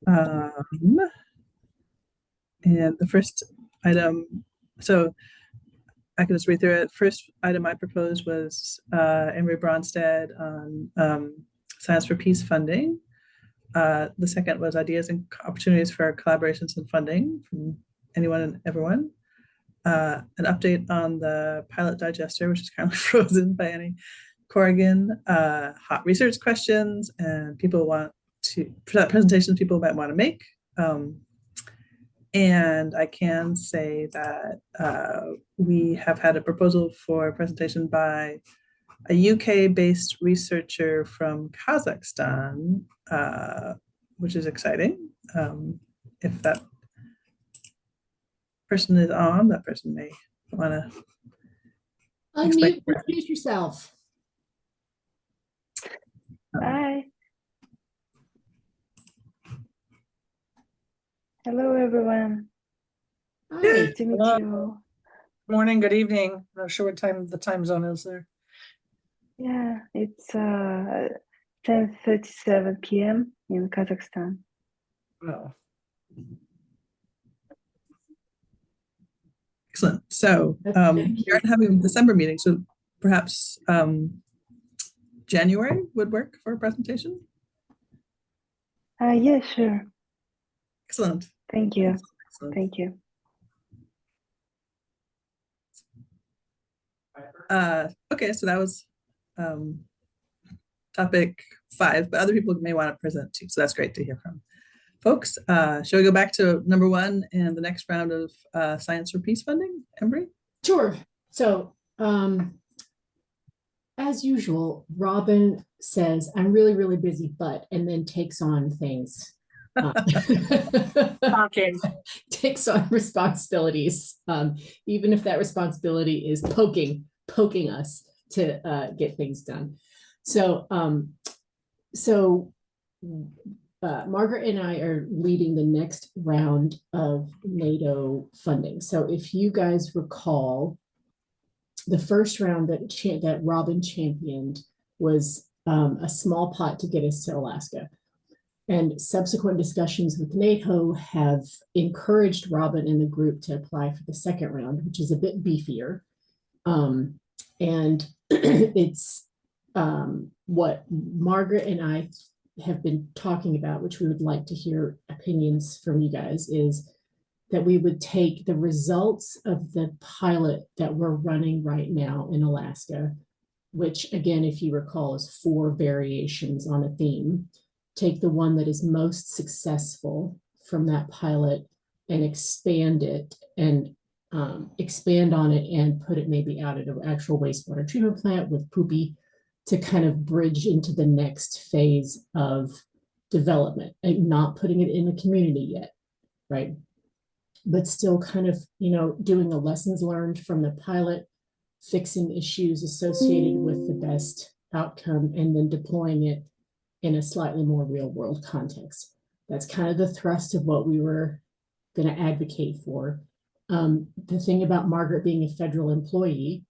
Um, and the first item, so I can just read through it. First item I proposed was Emory Bronstead on Science for Peace funding. The second was ideas and opportunities for collaborations and funding from anyone and everyone. An update on the pilot digester, which is currently frozen by Annie Corrigan, hot research questions, and people want to presentations people might want to make. And I can say that we have had a proposal for a presentation by a UK-based researcher from Kazakhstan, which is exciting. If that person is on, that person may want to unmute, introduce yourself. Hi. Hello, everyone. Hi. Nice to meet Hello. you. Morning, good evening. I'm not sure what time the time zone is there. Yeah, it's 10:37 p.m. in Kazakhstan. Oh, Excellent. So we aren't having a December meeting, so perhaps January would work for a presentation. Yeah, sure. Excellent. Thank you. Excellent. Thank you. Okay, so that was topic 5, but other people may want to present too, so that's great to hear from folks. Shall we go back to number 1 and the next round of Science for Peace funding, Embry? Sure. So, as usual, Robin says, I'm really, really busy, but, and then takes on things. talking. Takes on responsibilities, even if that responsibility is poking us to get things done. So, Margaret and I are leading the next round of NATO funding. So if you guys recall, the first round that Robin championed was a small pot to get us to Alaska. And subsequent discussions with NATO have encouraged Robin and the group to apply for the second round, which is a bit beefier. And it's what Margaret and I have been talking about, which we would like to hear opinions from you guys, is that we would take the results of the pilot that we're running right now in Alaska, which again, if you recall, is 4 variations on a theme. Take the one that is most successful from that pilot and expand it and expand on it and put it maybe out at an actual wastewater treatment plant with poopy to kind of bridge into the next phase of development and not putting it in the community yet, right? But still kind of, doing the lessons learned from the pilot, fixing issues associated with the best outcome, and then deploying it in a slightly more real world context. That's kind of the thrust of what we were going to advocate for. The thing about Margaret being a federal employee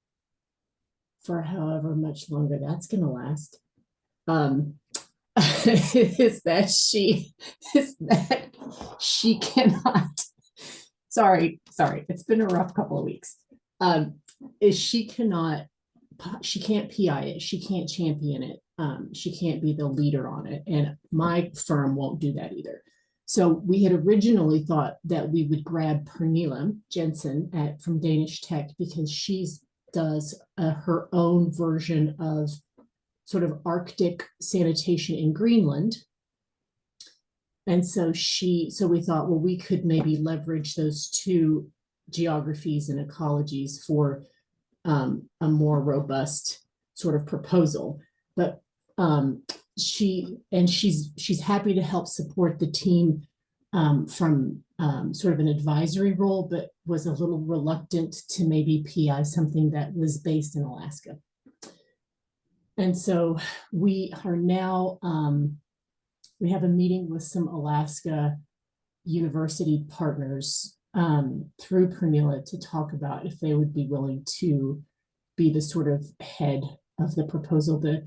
for however much longer that's going to last, is that she cannot, sorry, it's been a rough couple of weeks. She can't PI it, she can't champion it, she can't be the leader on it, and my firm won't do that either. So we had originally thought that we would grab Pernilla Jensen from Danish Tech, because she does her own version of sort of Arctic sanitation in Greenland. And so we thought, well, we could maybe leverage those 2 geographies and ecologies for a more robust sort of proposal. But she's happy to help support the team from sort of an advisory role, but was a little reluctant to maybe PI something that was based in Alaska. And so we are now, we have a meeting with some Alaska university partners through Pernilla to talk about if they would be willing to be the sort of head of the proposal, the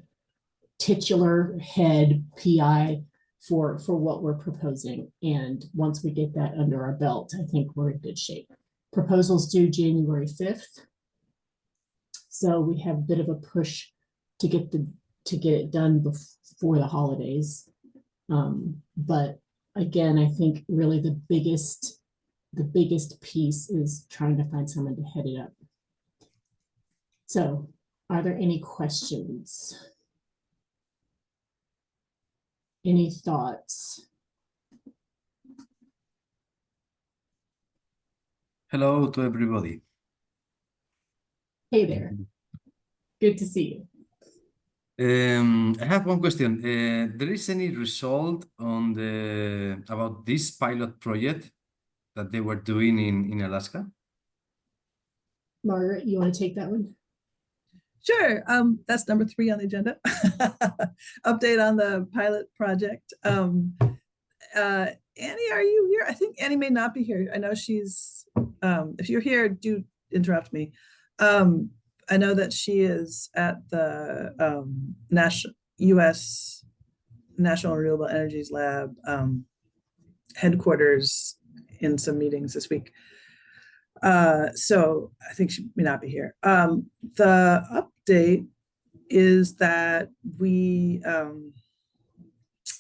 titular head PI for what we're proposing. And once we get that under our belt, I think we're in good shape. Proposals due January 5th. So we have a bit of a push to get it done before the holidays. But again, I think really the biggest piece is trying to find someone to head it up. So are there any questions? Any thoughts? Hello to everybody. Hey there. Good to see you. I have one question. There is any result on about this pilot project that they were doing in Alaska? Margaret, you want to take that one? Sure. That's number 3 on the agenda. Update on the pilot project. Annie, are you here? I think Annie may not be here. I know she's, if you're here, do interrupt me. I know that she is at the U.S. National Renewable Energies Lab headquarters in some meetings this week. So I think she may not be here. The update is that we,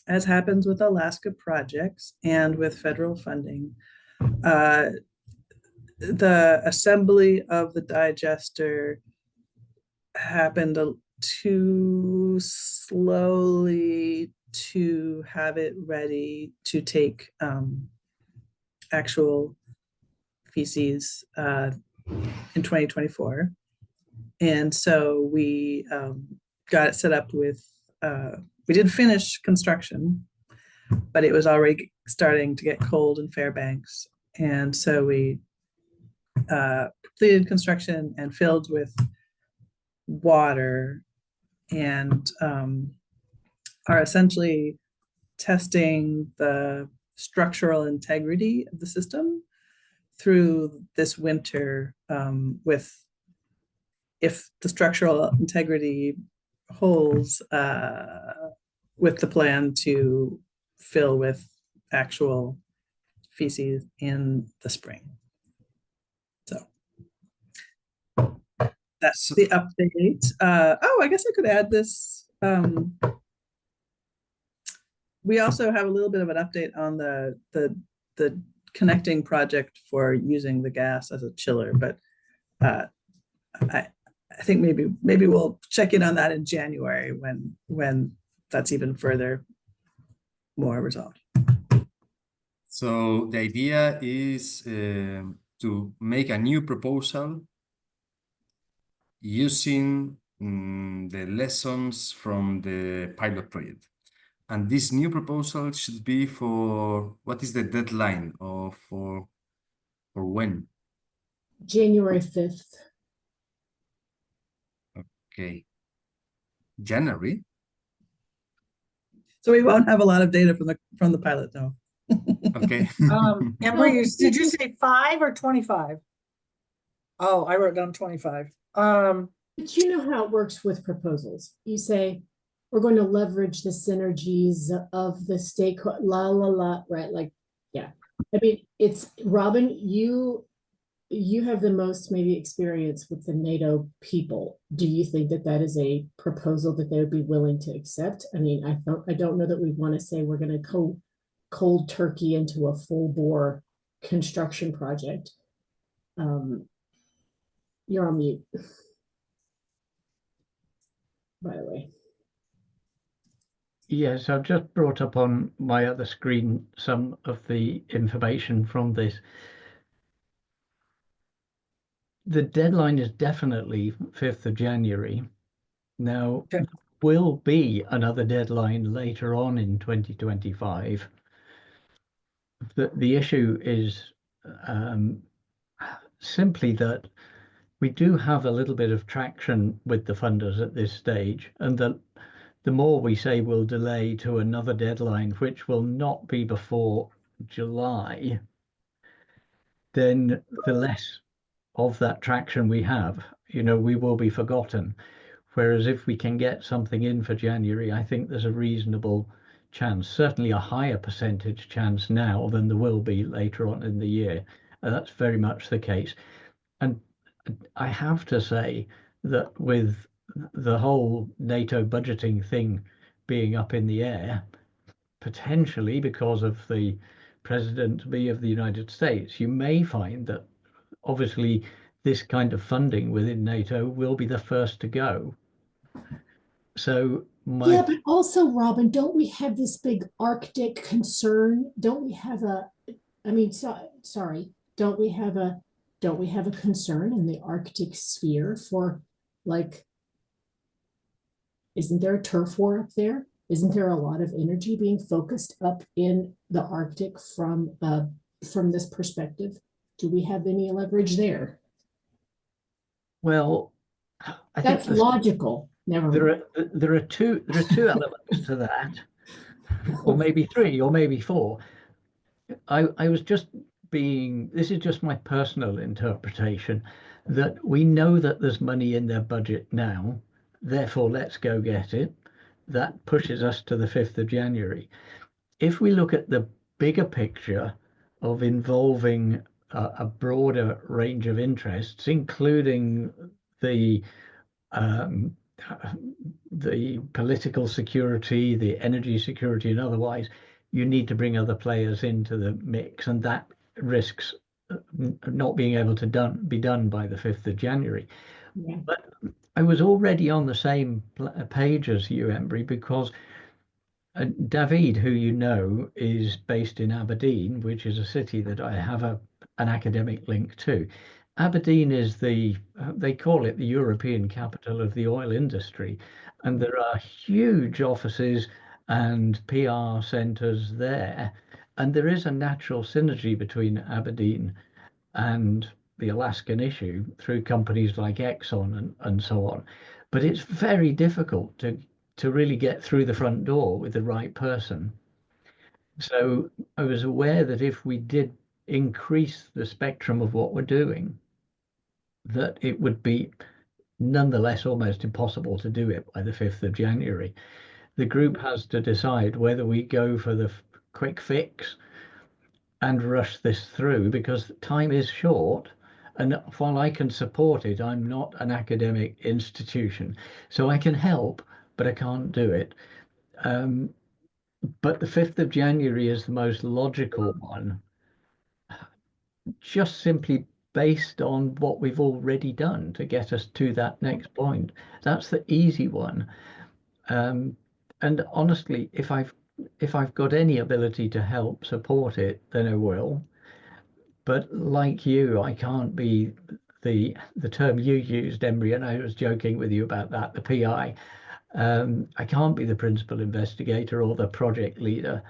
as happens with Alaska projects and with federal funding, the assembly of the digester happened too slowly to have it ready to take actual feces in 2024. And so we got it set up with, we did finish construction, but it was already starting to get cold in Fairbanks. And so we completed construction and filled with water and are essentially testing the structural integrity of the system through this winter with if the structural integrity holds with the plan to fill with actual feces in the spring. So that's the update. Oh, I guess I could add this. We also have a little bit of an update on the connecting project for using the gas as a chiller, but I think maybe we'll check in on that in January when that's even further more resolved. So the idea is to make a new proposal using the lessons from the pilot project. And this new proposal should be for, what is the deadline of for when? January 5th. Okay. January? So we won't have a lot of data from the pilot, though. Okay. And did you say 5 or 25? Oh, I wrote down 25. But you know how it works with proposals. You say, we're going to leverage the synergies of the stakeholder, right? Like, yeah. I mean, it's, Robin, you have the most maybe experience with the NATO people. Do you think that that is a proposal that they would be willing to accept? I mean, I don't know that we want to say we're going to go cold turkey into a full bore construction project. You're on mute, by the way. Yes, I've just brought up on my other screen some of the information from this. The deadline is definitely 5th of January. Now, Okay. will be another deadline later on in 2025. The issue is simply that we do have a little bit of traction with the funders at this stage, and that the more we say we'll delay to another deadline, which will not be before July, then the less of that traction we have, we will be forgotten. Whereas if we can get something in for January, I think there's a reasonable chance, certainly a higher percentage chance now than there will be later on in the year. And that's very much the case. And I have to say that with the whole NATO budgeting thing being up in the air, potentially because of the President-to-be of the United States, you may find that obviously this kind of funding within NATO will be the first to go. So Yeah, but also, Robin, don't we have this big Arctic concern? Don't we have don't we have a concern in the Arctic sphere for, like, isn't there a turf war up there? Isn't there a lot of energy being focused up in the Arctic from this perspective? Do we have any leverage there? well, I That's think logical. Never mind. there are two elements to that, or maybe three, or maybe four. I was just this is just my personal interpretation, that we know that there's money in their budget now, therefore let's go get it. That pushes us to the 5th of January. If we look at the bigger picture of involving a broader range of interests, including the political security, the energy security, and otherwise, you need to bring other players into the mix, and that risks not being able to be done by the 5th of January. Yeah. But I was already on the same page as you, Embry, because David, who you know, is based in Aberdeen, which is a city that I have an academic link to. Aberdeen is they call it the European capital of the oil industry, and there are huge offices and PR centres there, and there is a natural synergy between Aberdeen and the Alaskan issue through companies like Exxon and so on. But it's very difficult to really get through the front door with the right person. So I was aware that if we did increase the spectrum of what we're doing, that it would be nonetheless almost impossible to do it by the 5th of January. The group has to decide whether we go for the quick fix and rush this through, because time is short. And while I can support it, I'm not an academic institution, so I can help, but I can't do it. But the 5th of January is the most logical one, just simply based on what we've already done to get us to that next point. That's the easy one. And honestly, if I've got any ability to help support it, then I will. But like you, I can't be the term you used, Embry, and I was joking with you about that, the PI. I can't be the principal investigator or the project leader.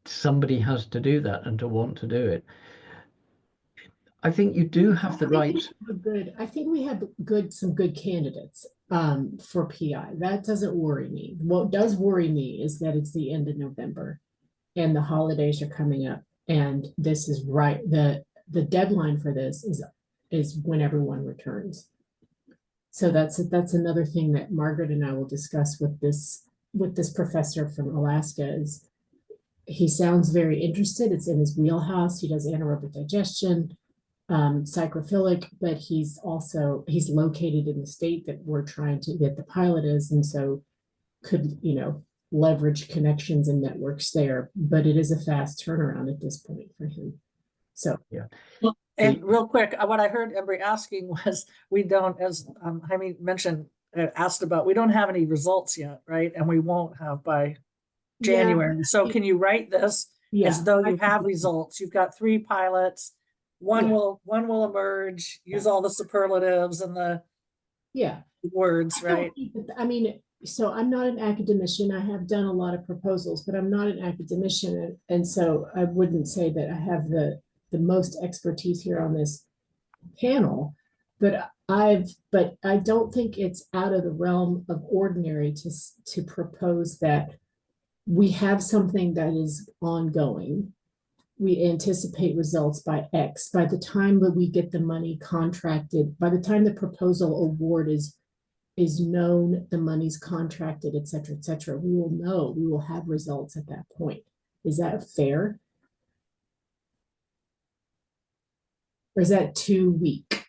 Somebody has to do that and to want to do it. I think you do have the right. I think we have some good candidates for PI. That doesn't worry me. What does worry me is that it's the end of November and the holidays are coming up, and this is right. The deadline for this is when everyone returns. So that's another thing that Margaret and I will discuss with this professor from Alaska. Is he sounds very interested. It's in his wheelhouse. He does anaerobic digestion, psychrophilic, but he's located in the state that we're trying to get the pilot is, and so could leverage connections and networks there. But it is a fast turnaround at this point for him. So yeah. Well, and real quick, what I heard Embry asking was, we don't, as Jaime mentioned, asked about, we don't have any results yet, right? And we won't have by January. Yeah. So can you write this as though you have results? You've got 3 pilots. One will emerge. Use all the superlatives and the words, right? I mean, so I'm not an academician. I have done a lot of proposals, but I'm not an academician, and so I wouldn't say that I have the most expertise here on this panel. But I don't think it's out of the realm of ordinary to propose that we have something that is ongoing. We anticipate results by X. By the time that we get the money contracted, by the time the proposal award is is known, the money's contracted, et cetera, we will know, we will have results at that point. Is that fair? Or is that too weak?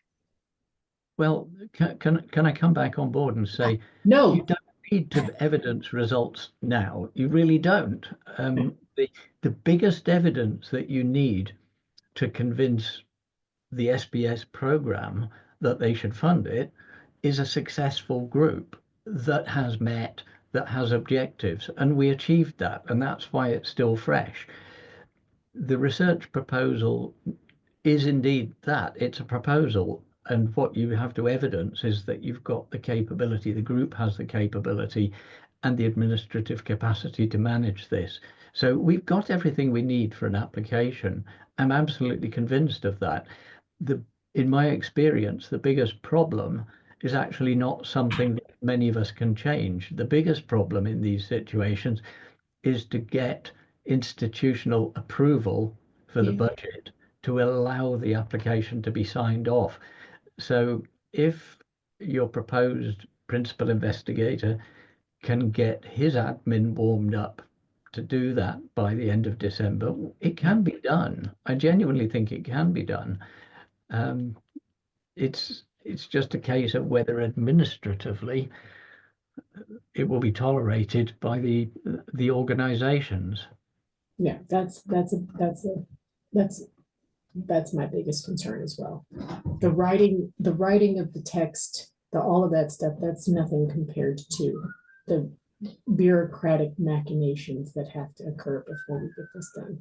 Well, can I come back on board and say, you No, don't need to evidence results now. You really don't. The biggest evidence that you need to convince the SBS program that they should fund it is a successful group that has met, that has objectives, and we achieved that, and that's why it's still fresh. The research proposal is indeed that. It's a proposal, and what you have to evidence is that you've got the capability, the group has the capability and the administrative capacity to manage this. So we've got everything we need for an application. I'm absolutely convinced of that. In my experience, the biggest problem is actually not something that many of us can change. The biggest problem in these situations is to get institutional approval for the budget to allow the application to be signed off. So if your proposed principal investigator can get his admin warmed up to do that by the end of December, it can be done. I genuinely think it can be done. It's just a case of whether administratively it will be tolerated by the organizations. yeah, that's my biggest concern as well. The writing of the text, all of that stuff, that's nothing compared to the bureaucratic machinations that have to occur before we get this done.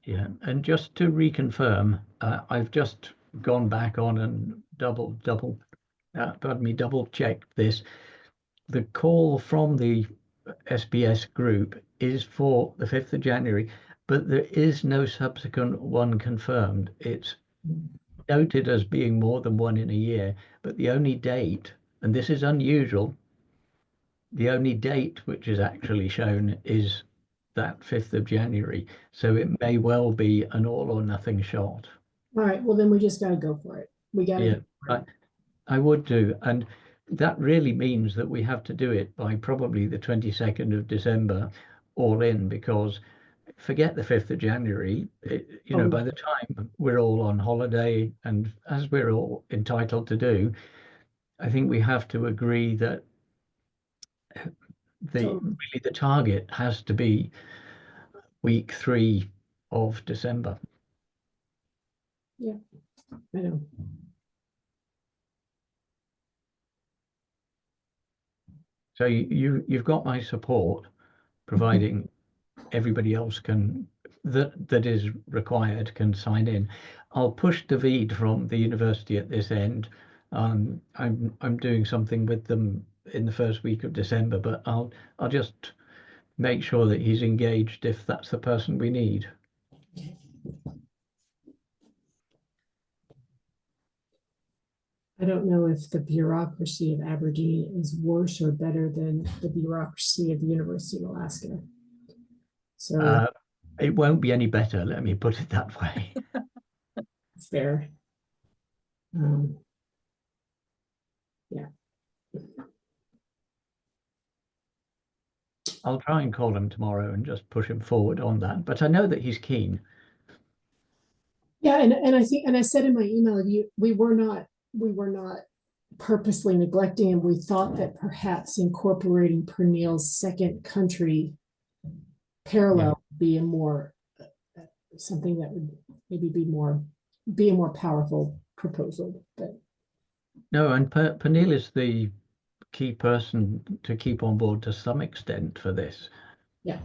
Yeah, and just to reconfirm, I've just gone back on and double checked this. The call from the SBS group is for the 5th of January, but there is no subsequent one confirmed. It's noted as being more than one in a year, but the only date, and this is unusual, the only date which is actually shown is that 5th of January. So it may well be an all or nothing shot. All right, well then we just got to go for it. We got to. Yeah, I would do. And that really means that we have to do it by probably the 22nd of December all in, because forget the 5th of January, by the time we're all on holiday, and as we're all entitled to do, I think we have to agree that the target has to be week 3 of December. Yeah, I know. So you've got my support, providing everybody else that is required can sign in. I'll push David from the university at this end. I'm doing something with them in the first week of December, but I'll just make sure that he's engaged if that's the person we need. I don't know if the bureaucracy of Aberdeen is worse or better than the bureaucracy of the University of Alaska. So it won't be any better, let me put it that way. it's fair. Yeah. I'll try and call him tomorrow and just push him forward on that, but I know that he's keen. Yeah, and I think, and I said in my email, we were not purposely neglecting him. We thought that perhaps incorporating Pernille's second country parallel would be a more something that would maybe be a more powerful proposal. But no, and Pernille is the key person to keep on board to some extent for this. Yeah,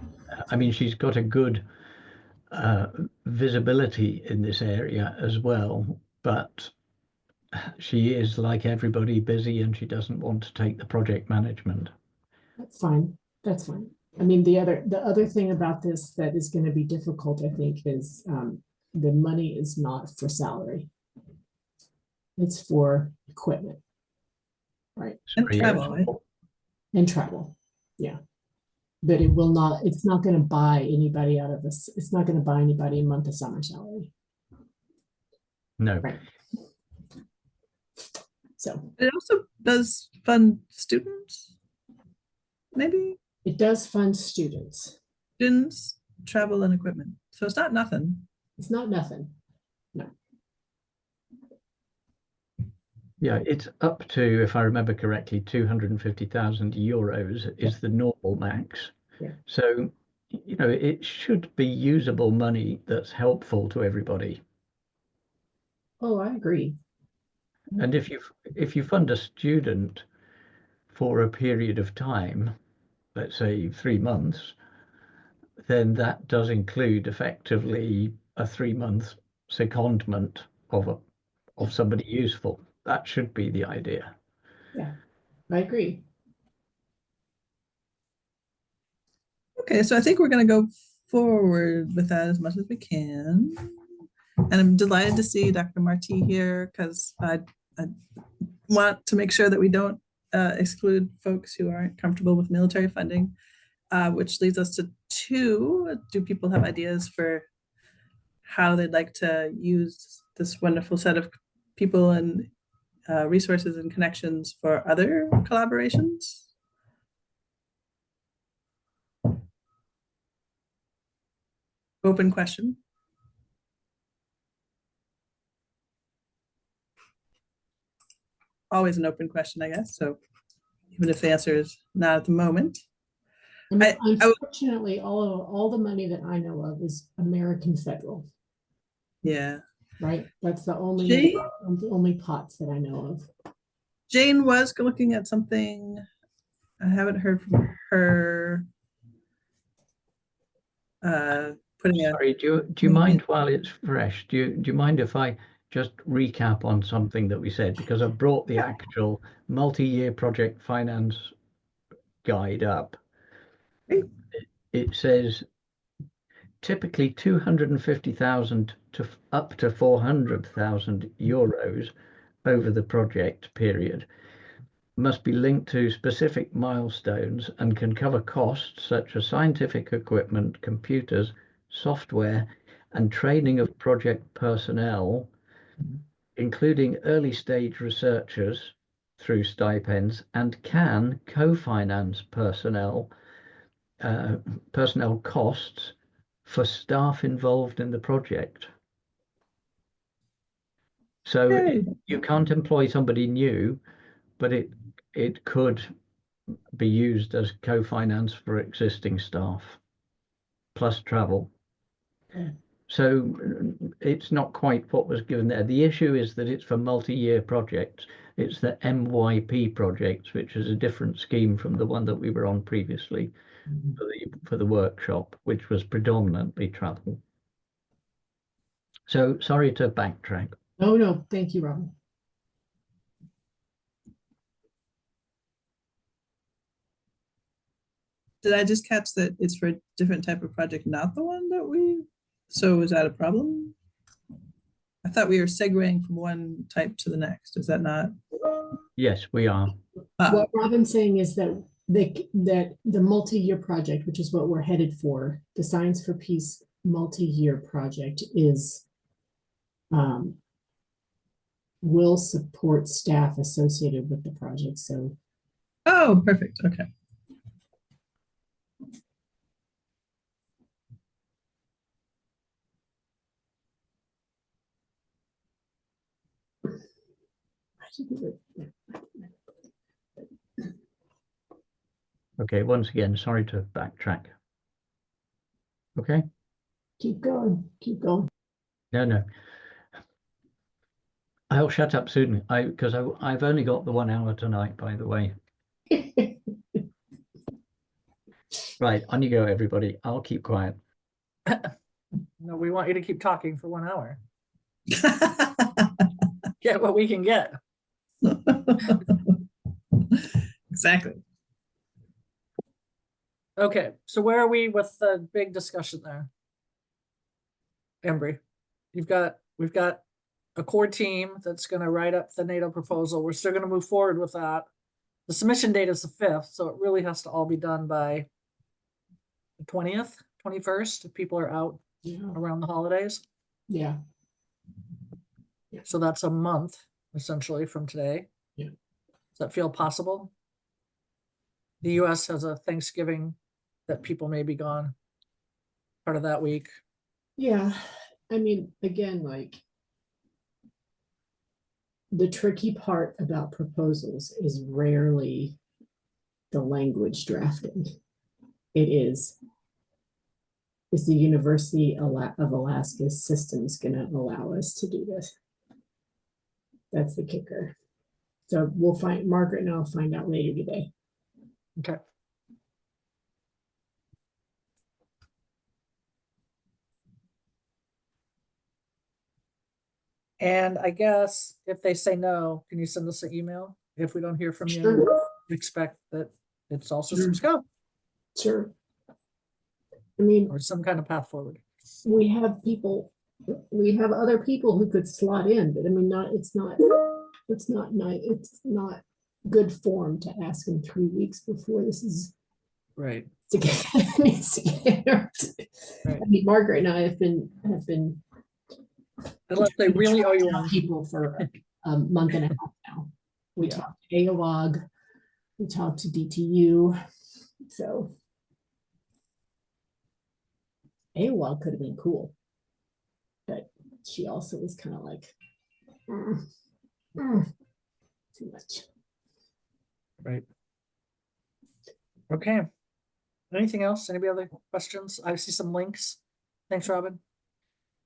I mean, she's got a good visibility in this area as well, but she is, like everybody, busy, and she doesn't want to take the project management. that's fine. That's fine. I mean, the other thing about this that is going to be difficult, I think, is the money is not for salary. It's for equipment, right? And travel, right? And travel, yeah. But it will not. It's not going to buy anybody out of this. It's not going to buy anybody a month of summer salary. No. Right. So It also does fund students, maybe it does fund students. students, travel and equipment. So it's not nothing. It's not nothing. Yeah, it's up to, if I remember correctly, 250,000 euros is the normal max. Yeah. So, you know, it should be usable money that's helpful to everybody. Oh, I agree. And if you fund a student for a period of time, let's say 3 months, then that does include effectively a 3-month secondment of somebody useful. That should be the idea. Yeah, I agree. Okay, so I think we're going to go forward with that as much as we can. And I'm delighted to see Dr. Marti here because I want to make sure that we don't exclude folks who aren't comfortable with military funding, which leads us to 2. Do people have ideas for how they'd like to use this wonderful set of people and resources and connections for other collaborations? Open question. Always an open question, I guess. So even if the answer is not at the moment. I mean, I would- unfortunately, all the money that I know of is American federal, Yeah. right? That's the only pots that I know of. Jane was looking at something. I haven't heard from her. Putting a Sorry, do you mind while it's fresh? Do you mind if I just recap on something that we said? Because I've brought the actual multi-year project finance guide up. Great. It says typically 250,000 to up to 400,000 euros over the project period must be linked to specific milestones and can cover costs such as scientific equipment, computers, software, and training of project personnel, including early stage researchers through stipends, and can co-finance personnel costs for staff involved in the project. So Yay. you can't employ somebody new, but it could be used as co-finance for existing staff, plus travel. Okay. So it's not quite what was given there. The issue is that it's for multi-year projects. It's the MYP projects, which is a different scheme from the one that we were on previously for the workshop, which was predominantly travel. So sorry to backtrack. No, thank you, Robin. Did I just catch that it's for a different type of project, not the one that we, so is that a problem? I thought we were segueing from one type to the next. Is that not? Yes, we are. What Robin's saying is that the multi-year project, which is what we're headed for, the Science for Peace multi-year project is will support staff associated with the project. So Oh, perfect. Okay. Okay, once again, sorry to backtrack. Okay? keep going. No. I'll shut up soon. Because I've only got the 1 hour tonight, by the way. Right, on you go, everybody. I'll keep quiet. No, we want you to keep talking for 1 hour. Get what we can get. Exactly. Okay, so where are we with the big discussion there? Embry, we've got a core team that's going to write up the NATO proposal. We're still going to move forward with that. The submission date is the 5th, so it really has to all be done by the 20th, 21st, if people are out around the holidays. Yeah. So that's a month, essentially, from today. Yeah. Does that feel possible? The US has a Thanksgiving that people may be gone part of that week. Yeah, I mean, again, like the tricky part about proposals is rarely the language drafting. It is the University of Alaska's systems going to allow us to do this? That's the kicker. So we'll find, Margaret and I'll find out later today. Okay. And I guess if they say no, can you send us an email? If we don't hear from you, Sure. expect that it's all systems go, Sure. I mean, or some kind of path forward. we have other people who could slot in, but I mean, it's not good form to ask them 3 weeks before this is Right. to get. Right. I mean, Margaret and I have been Unless they really owe you one. people for a month and a half now. We Yeah. talked to AOAG, we talked to DTU, so AOAG could have been cool, but she also was kind of like too much. Right. Okay. Anything else? Any other questions? I see some links. Thanks, Robin.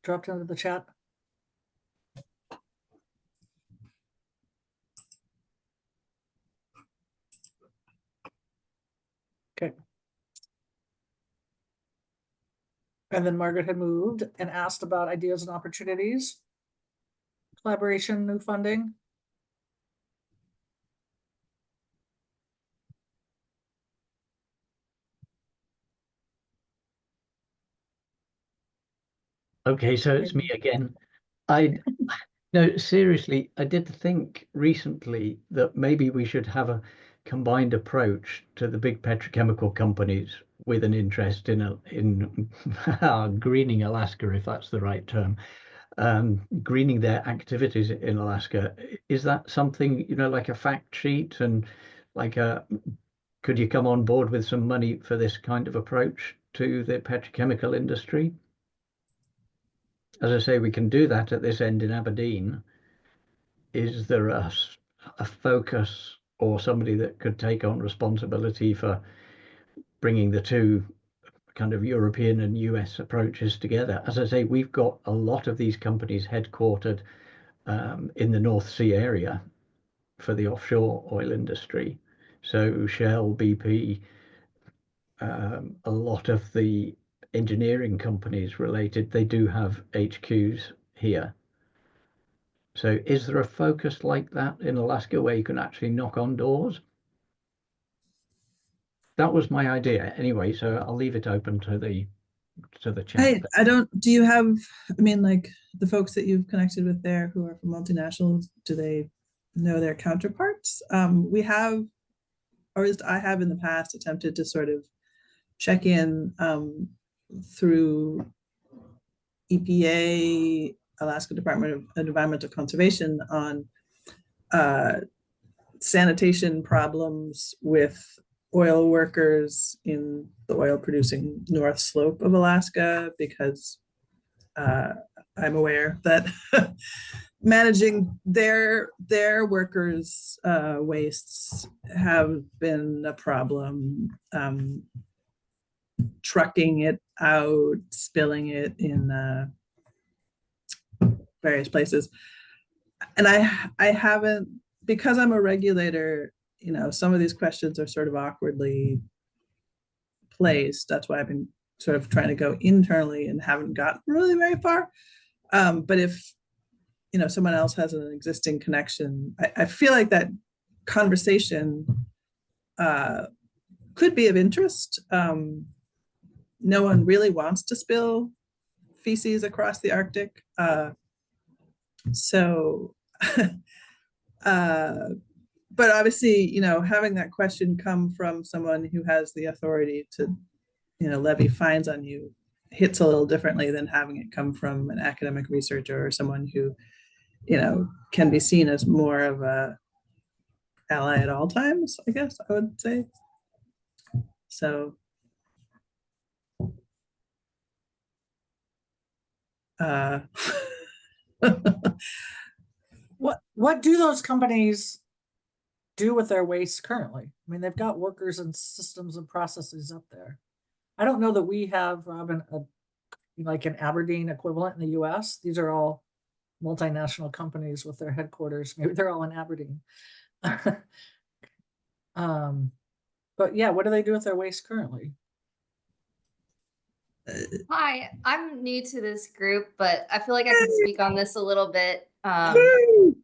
Dropped into the chat. Okay. And then Margaret had moved and asked about ideas and opportunities, collaboration, new funding. Okay, so it's me again. No, seriously, I did think recently that maybe we should have a combined approach to the big petrochemical companies with an interest in greening Alaska, if that's the right term, greening their activities in Alaska. Is that something, like a fact sheet and could you come on board with some money for this kind of approach to the petrochemical industry? As I say, we can do that at this end in Aberdeen. Is there a focus or somebody that could take on responsibility for bringing the two kind of European and US approaches together? As I say, we've got a lot of these companies headquartered in the North Sea area for the offshore oil industry. So Shell, BP, a lot of the engineering companies related, they do have HQs here. So is there a focus like that in Alaska where you can actually knock on doors? That was my idea anyway, so I'll leave it open to the chat. Do you have, I mean, like the folks that you've connected with there who are from multinationals, do they know their counterparts? We have, or at least I have in the past attempted to sort of check in through EPA, Alaska Department of Environmental Conservation on sanitation problems with oil workers in the oil producing North Slope of Alaska, because I'm aware that managing their workers' wastes have been a problem. Trucking it out, spilling it in various places. And I haven't, because I'm a regulator, some of these questions are sort of awkwardly placed. That's why I've been sort of trying to go internally and haven't gotten really very far. But if, someone else has an existing connection, I feel like that conversation could be of interest. No one really wants to spill feces across the Arctic. But obviously, having that question come from someone who has the authority to, levy fines on you hits a little differently than having it come from an academic researcher or someone who, can be seen as more of a ally at all times, I guess I would say. So What do those companies do with their waste currently? I mean, they've got workers and systems and processes up there. I don't know that we have, Robin, like an Aberdeen equivalent in the US. These are all multinational companies with their headquarters. Maybe they're all in Aberdeen. But yeah, what do they do with their waste currently? Hi, I'm new to this group, but I feel like I can speak on this a little bit. I'm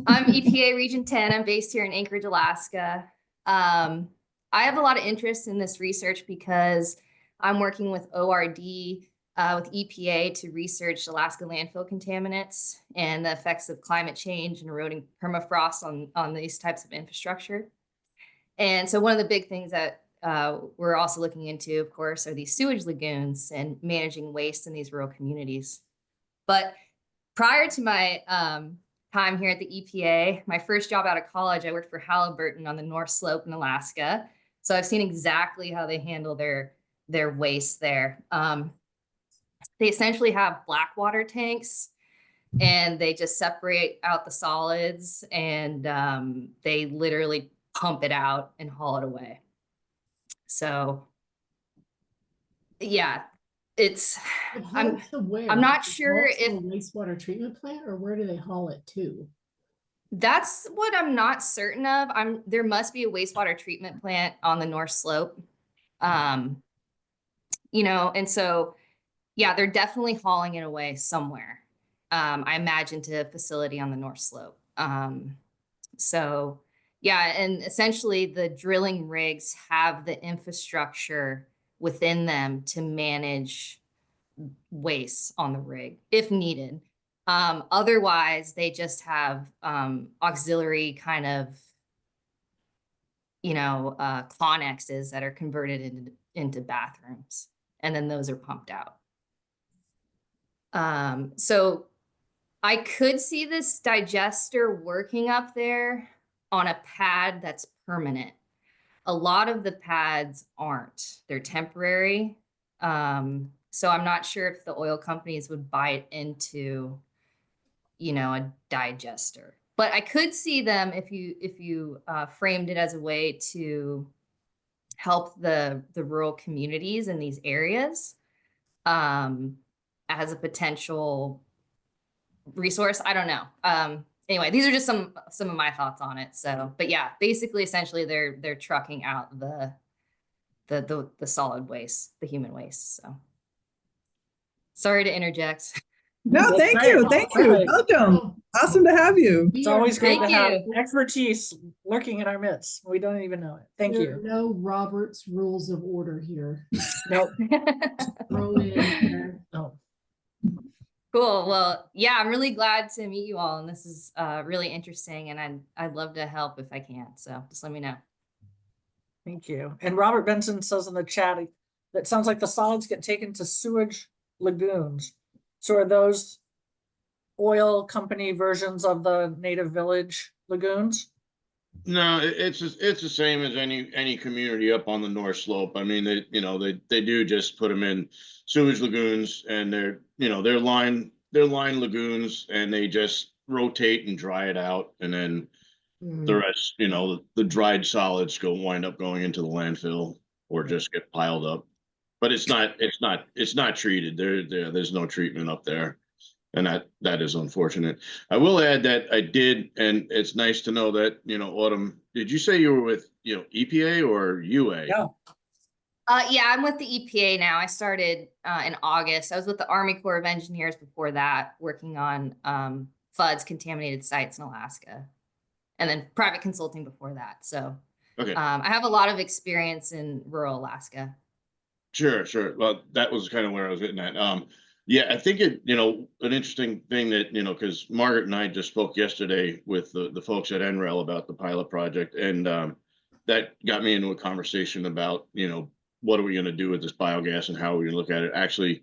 EPA Region 10. I'm based here in Anchorage, Alaska. I have a lot of interest in this research because I'm working with ORD, with EPA to research Alaska landfill contaminants and the effects of climate change and eroding permafrost on these types of infrastructure. And so one of the big things that we're also looking into, of course, are these sewage lagoons and managing waste in these rural communities. But prior to my time here at the EPA, my first job out of college, I worked for Halliburton on the North Slope in Alaska. So I've seen exactly how they handle their waste there. They essentially have black water tanks, and they just separate out the solids, and they literally pump it out and haul it away. So yeah, it's I'm not sure if a wastewater treatment plant, or where do they haul it to? That's what I'm not certain of. There must be a wastewater treatment plant on the North Slope. You know, and so yeah, they're definitely hauling it away somewhere. I imagine to a facility on the North Slope. So yeah, and essentially the drilling rigs have the infrastructure within them to manage waste on the rig if needed. Otherwise, they just have auxiliary kind of, Connexes that are converted into bathrooms, and then those are pumped out. So I could see this digester working up there on a pad that's permanent. A lot of the pads aren't. They're temporary. So I'm not sure if the oil companies would buy it into, a digester. But I could see them if you framed it as a way to help the rural communities in these areas as a potential resource. I don't know. Anyway, these are just some of my thoughts on it. So, but yeah, basically, essentially, they're trucking out the solid waste, the human waste. So, sorry to interject. No, thank you. Welcome. Awesome to have you. It's always great to have you. expertise lurking in our midst. We don't even know it. Thank There are you. no Robert's rules of order here. Nope. Throw it in there. No. Cool. Well, yeah, I'm really glad to meet you all, and this is really interesting, and I'd love to help if I can. So just let me know. Thank you. And Robert Benson says in the chat that sounds like the solids get taken to sewage lagoons. So are those oil company versions of the native village lagoons? No, it's the same as any community up on the North Slope. I mean, they do just put them in sewage lagoons, and they're lined lagoons, and they just rotate and dry it out, and then the rest, the dried solids wind up going into the landfill or just get piled up. But it's not treated. There's no treatment up there. And that is unfortunate. I will add that I did, and it's nice to know that, Autumn, did you say you were with, EPA or UA? Yeah. Yeah, I'm with the EPA now. I started in August. I was with the Army Corps of Engineers before that, working on FUDs, contaminated sites in Alaska, and then private consulting before that. So Okay. I have a lot of experience in rural Alaska. Sure. Well, that was kind of where I was getting at. Yeah, I think an interesting thing that, because Margaret and I just spoke yesterday with the folks at NREL about the pilot project, and that got me into a conversation about, what are we going to do with this biogas and how are we going to look at it. Actually,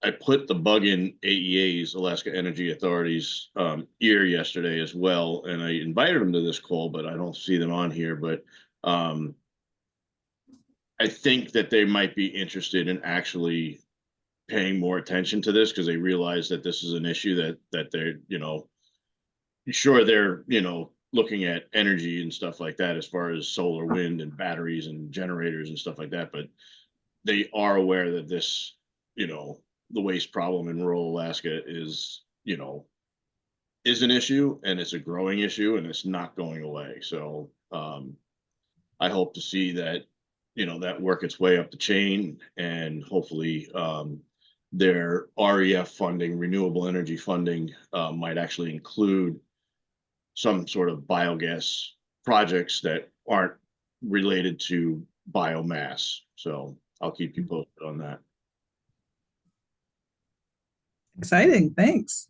I put the bug in AEA's, Alaska Energy Authority's ear yesterday as well, and I invited them to this call, but I don't see them on here. But I think that they might be interested in actually paying more attention to this because they realize that this is an issue that they're, you know, sure they're, you know, looking at energy and stuff like that as far as solar, wind, and batteries and generators and stuff like that, but they are aware that this, you know, the waste problem in rural Alaska is, you know, is an issue, and it's a growing issue, and it's not going away. So I hope to see that, you know, that work its way up the chain, and hopefully their REF funding, renewable energy funding, might actually include some sort of biogas projects that aren't related to biomass. So I'll keep you posted on that. Exciting, thanks.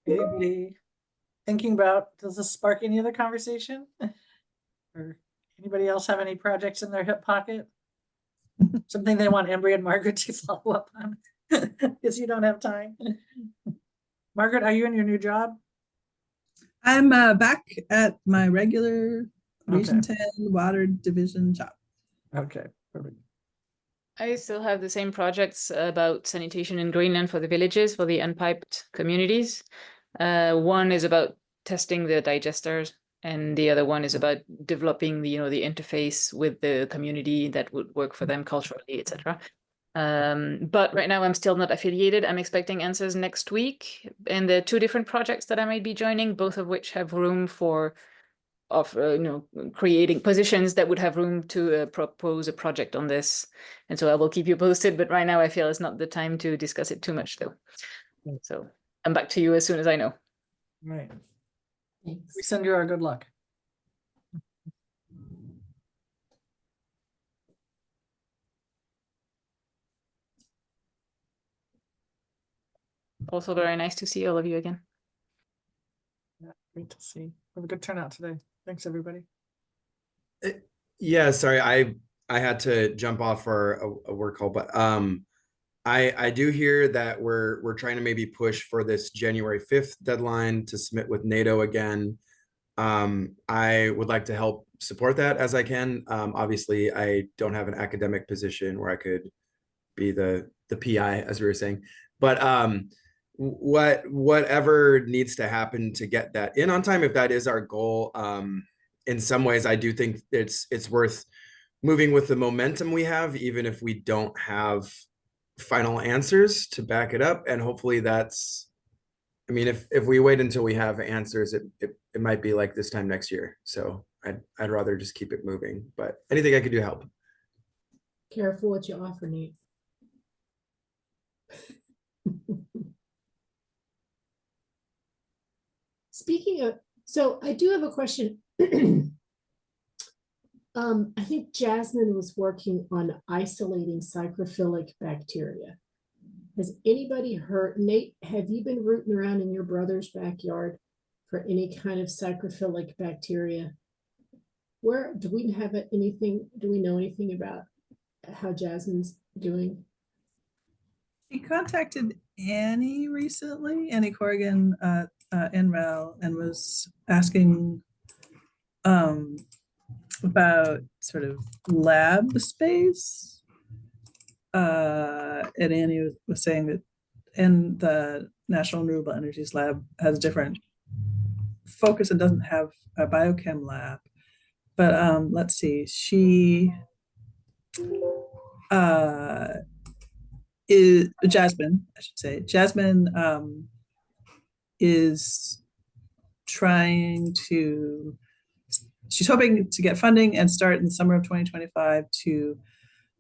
Anybody thinking about, does this spark any other conversation? Or anybody else have any projects in their hip pocket? Something they want Embry and Margaret to follow up on? Because you don't have time. Margaret, are you in your new job? I'm back at my regular Region Okay. 10 water division job. Okay, perfect. I still have the same projects about sanitation in Greenland for the villages, for the unpiped communities. One is about testing the digesters, and the other one is about developing the, you know, the interface with the community that would work for them culturally, etc. But right now I'm still not affiliated. I'm expecting answers next week, and there are two different projects that I might be joining, both of which have room for you know, creating positions that would have room to propose a project on this. And so I will keep you posted, but right now I feel it's not the time to discuss it too much though. So I'm back to you as soon as I know. Right. Thanks. We send you our good luck. Also very nice to see all of you again. Yeah, great to see. Have a good turnout today. Thanks, everybody. Yeah, sorry, I had to jump off for a work call, but I do hear that we're trying to maybe push for this January 5th deadline to submit with NATO again. I would like to help support that as I can. Obviously, I don't have an academic position where I could be the PI, as we were saying, but whatever needs to happen to get that in on time, if that is our goal. In some ways, I do think it's worth moving with the momentum we have, even if we don't have final answers to back it up. And hopefully that's, I mean, if we wait until we have answers, it might be like this time next year. So I'd rather just keep it moving, but anything I could do to help. Careful what you offer, Nate. Speaking of, so I do have a question. I think Jasmine was working on isolating psychrophilic bacteria. Has anybody heard, Nate, have you been rooting around in your brother's backyard for any kind of psychrophilic bacteria? Where do we have anything, do we know anything about how Jasmine's doing? He contacted Annie recently, Annie Corrigan, NREL, and was asking about sort of lab space. And Annie was saying that in the National Renewable Energies Lab has different focus and doesn't have a biochem lab. But let's see, she is Jasmine, I should say. Jasmine is trying to, she's hoping to get funding and start in the summer of 2025 to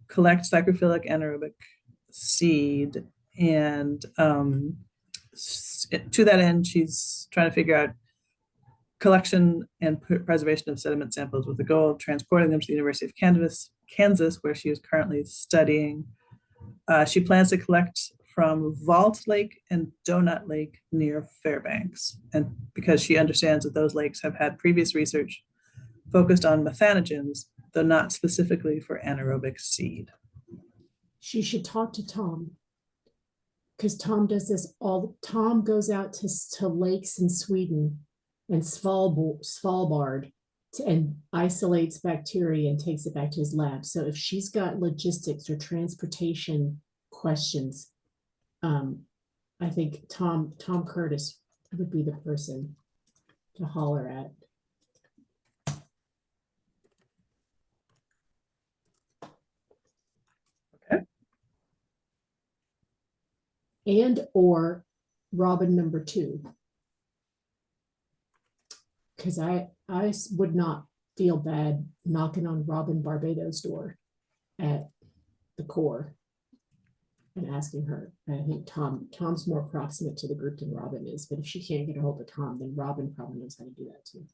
collect psychrophilic anaerobic seed. And to that end, she's trying to figure out collection and preservation of sediment samples with the goal of transporting them to the University of Kansas, where she is currently studying. She plans to collect from Vault Lake and Donut Lake near Fairbanks. And because she understands that those lakes have had previous research focused on methanogens, though not specifically for anaerobic seed. She should talk to Tom. Because Tom does this Tom goes out to lakes in Sweden and Svalbard and isolates bacteria and takes it back to his lab. So if she's got logistics or transportation questions, I think Tom Curtis would be the person to holler at. Okay. And or Robin number 2. Because I would not feel bad knocking on Robin Barbados' door at the core and asking her. I think Tom's more proximate to the group than Robin is, but if she can't get a hold of Tom, then Robin probably knows how to do that too.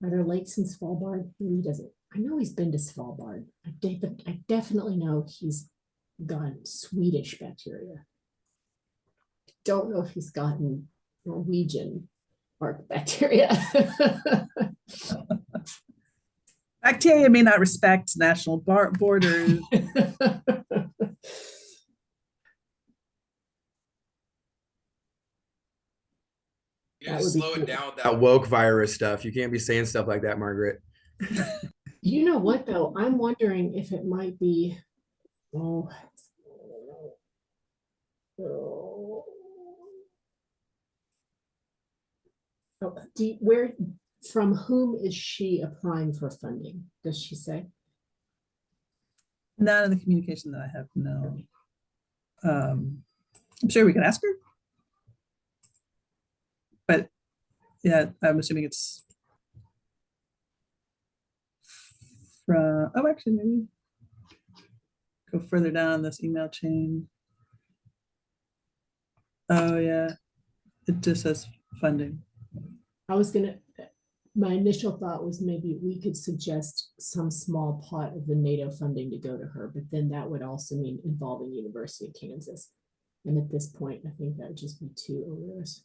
Are there lakes in Svalbard? Maybe he doesn't. I know he's been to Svalbard. I definitely know he's gotten Swedish bacteria. Don't know if he's gotten Norwegian bacteria. Bacteria may not respect national borders. You gotta slow it down with that woke virus stuff. You can't be saying stuff like that, Margaret. You know what though? I'm wondering if it might be. Oh, from whom is she applying for funding? Does she say? Not in the communication that I have, no. I'm sure we can ask her. But yeah, I'm assuming it's from, oh, actually, maybe go further down this email chain. Oh yeah, it just says funding. My initial thought was maybe we could suggest some small pot of the NATO funding to go to her, but then that would also mean involving University of Kansas. And at this point, I think that would just be too onerous.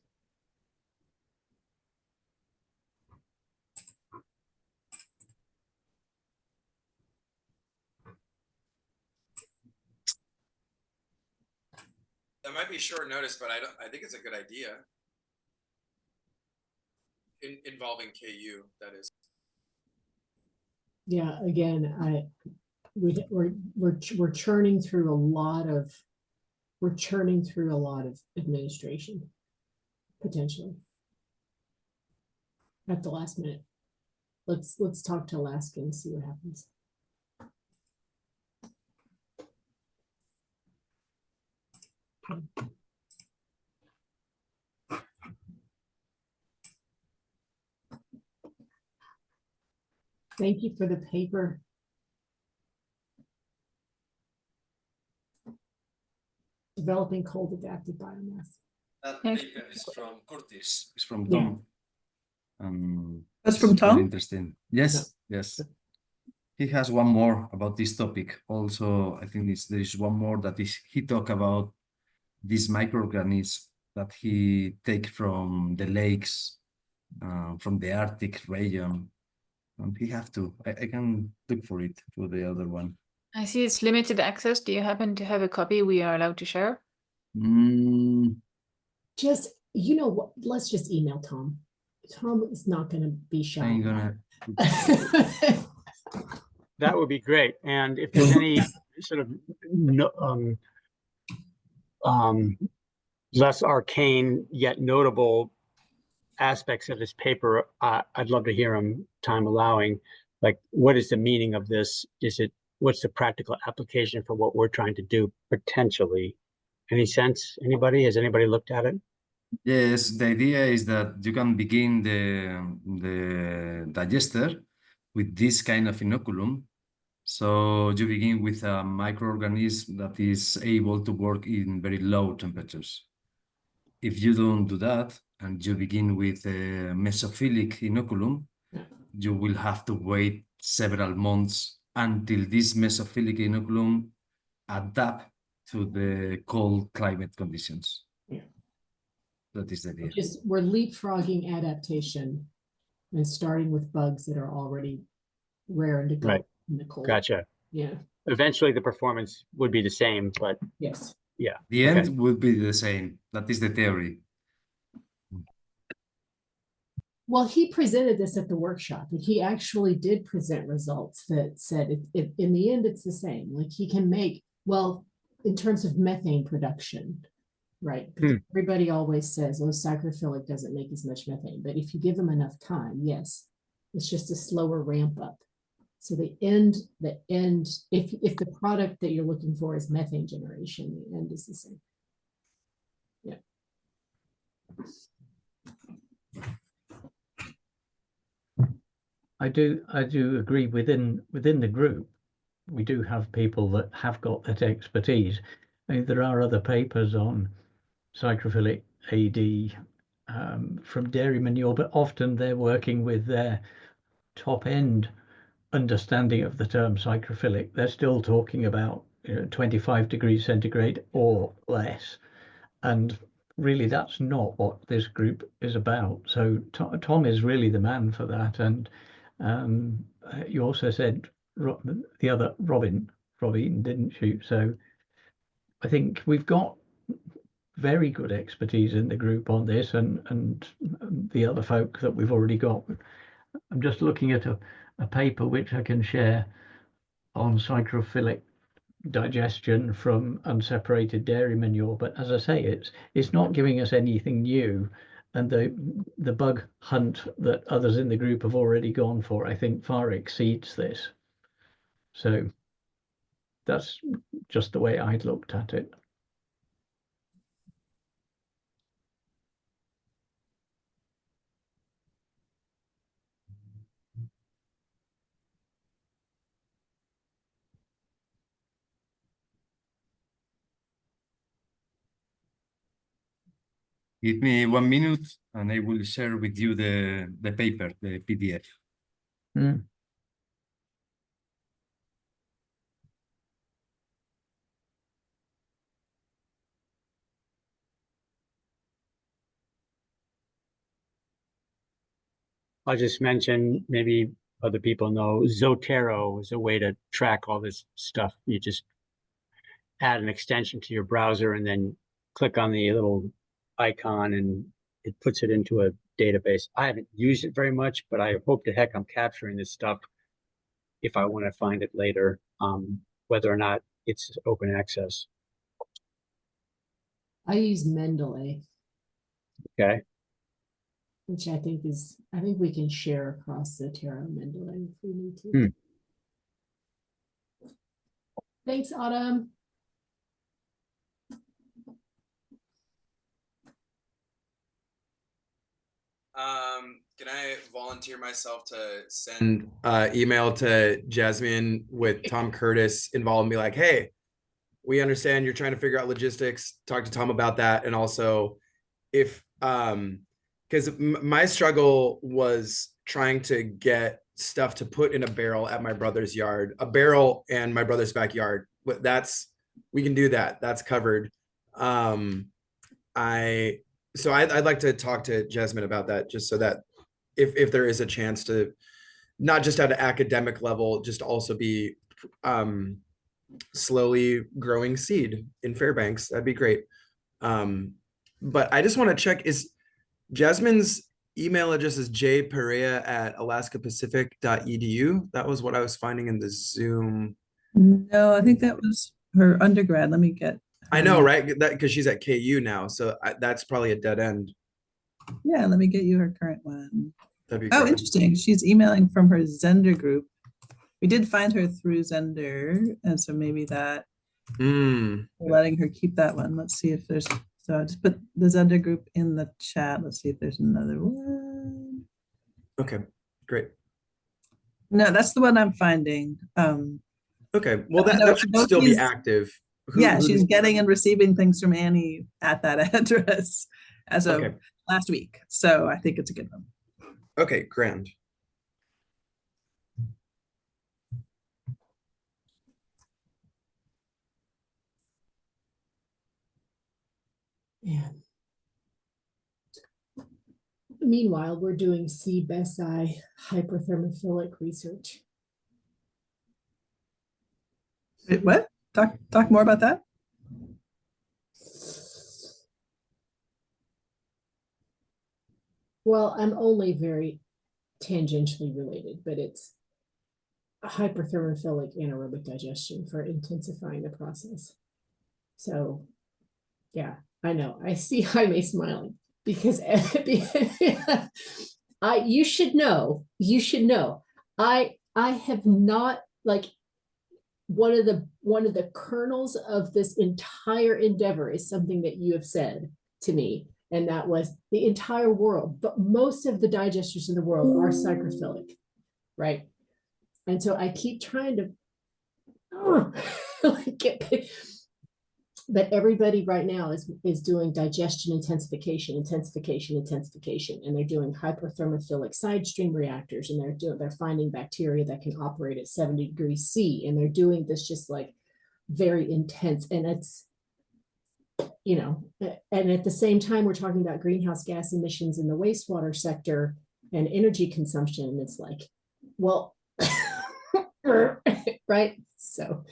That might be short notice, but I think it's a good idea. Involving KU, that is. Yeah, again, we're churning through a lot of administration potentially at the last minute. Let's talk to Alaska and see what happens. Thank you for the paper. Developing cold adapted biomass. That Thank paper is from Curtis. It's from Tom. That's from Very Tom? interesting. Yes, yes. He has one more about this topic. Also, I think there is one more that he talked about these microorganisms that he take from the lakes, from the Arctic region. He have to. I can look for it for the other one. I see it's limited access. Do you happen to have a copy we are allowed to share? Just, you know what, let's just email Tom. Tom is not going to be shy. I'm gonna. That would be great. And if there's any sort of less arcane yet notable aspects of this paper, I'd love to hear them, time allowing. Like, what is the meaning of this? What's the practical application for what we're trying to do potentially? Any sense? Anybody? Has anybody looked at it? Yes, the idea is that you can begin the digester with this kind of inoculum, So you begin with a microorganism that is able to work in very low temperatures. If you don't do that, and you begin with a mesophilic inoculum, you will have to wait several months until this mesophilic inoculum adapt to the cold climate conditions. Yeah. That is the idea. We're leapfrogging adaptation and starting with bugs that are already raring to go Right. in the cold. Gotcha. Yeah. Eventually, the performance would be the same, but Yes. yeah. The Okay. end will be the same. That is the theory. Well, he presented this at the workshop, and he actually did present results that said in the end, it's the same. Like he can make, well, in terms of methane production, right? Because everybody always says, oh, saprophytic doesn't make as much methane. But if you give them enough time, yes, it's just a slower ramp up. So the end, if the product that you're looking for is methane generation, the end is the same. Yeah. I do agree within the group, we do have people that have got that expertise. I mean, there are other papers on saprophytic AD from dairy manure, but often they're working with their top end understanding of the term saprophytic. They're still talking about 25 degrees centigrade or less, and really that's not what this group is about. So Tom is really the man for that. And you also said the other Robin, didn't you? So I think we've got very good expertise in the group on this, and the other folk that we've already got. I'm just looking at a paper which I can share on saprophytic digestion from unseparated dairy manure, but as I say, it's not giving us anything new, and the bug hunt that others in the group have already gone for, I think, far exceeds this. So that's just the way I'd looked at it. Give me 1 minute and I will share with you the paper, the PDF. I'll just mention, maybe other people know, Zotero is a way to track all this stuff. You just add an extension to your browser and then click on the little icon and it puts it into a database. I haven't used it very much, but I hope to heck I'm capturing this stuff if I want to find it later, whether or not it's open access. I use Mendeley, Okay. which I think we can share across Zotero and Mendeley if we need to. Thanks, Autumn. Can I volunteer myself to send email to Jasmine with Tom Curtis involved and be like, hey, we understand you're trying to figure out logistics, talk to Tom about that. And also if, because my struggle was trying to get stuff to put in a barrel at my brother's yard, a barrel and my brother's backyard. We can do that. That's covered. I'd like to talk to Jasmine about that, just so that if there is a chance to not just at an academic level, just also be slowly growing seed in Fairbanks, that'd be great. But I just want to check, is Jasmine's email address is jperea@alaskapacific.edu? That was what I was finding in the Zoom. No, I think that was her undergrad. Let me get. I know, right? That because she's at KU now, so that's probably a dead end. Yeah, let me get you her current one. That'd be Oh, great. interesting. She's emailing from her Zender group. We did find her through Zender, and so maybe that we're letting her keep that one. Let's see if there's. So I just put the Zender group in the chat. Let's see if there's another one. Okay, great. No, that's the one I'm finding. Okay, well, No, that should still be he's- active. Yeah, who she's did- getting and receiving things from Annie at that address as of Okay. last week. So I think it's a good one. Okay, grand. Yeah. Meanwhile, we're doing CBSI hyperthermophilic research. Wait, what? Talk more about that. Well, I'm only very tangentially related, but it's hyperthermophilic anaerobic digestion for intensifying the process. So, yeah, I know. I see Jaime smiling because you should know. I have not, like, one of the kernels of this entire endeavor is something that you have said to me, and that was the entire world, but most of the digesters in the world are psychrophilic, right? And so I keep trying to but everybody right now is doing digestion intensification, and they're doing hyperthermophilic side stream reactors, and they're finding bacteria that can operate at 70 degrees C, and they're doing this just like very intense, and it's, you know, and at the same time we're talking about greenhouse gas emissions in the wastewater sector and energy consumption, and it's like, well, right? So,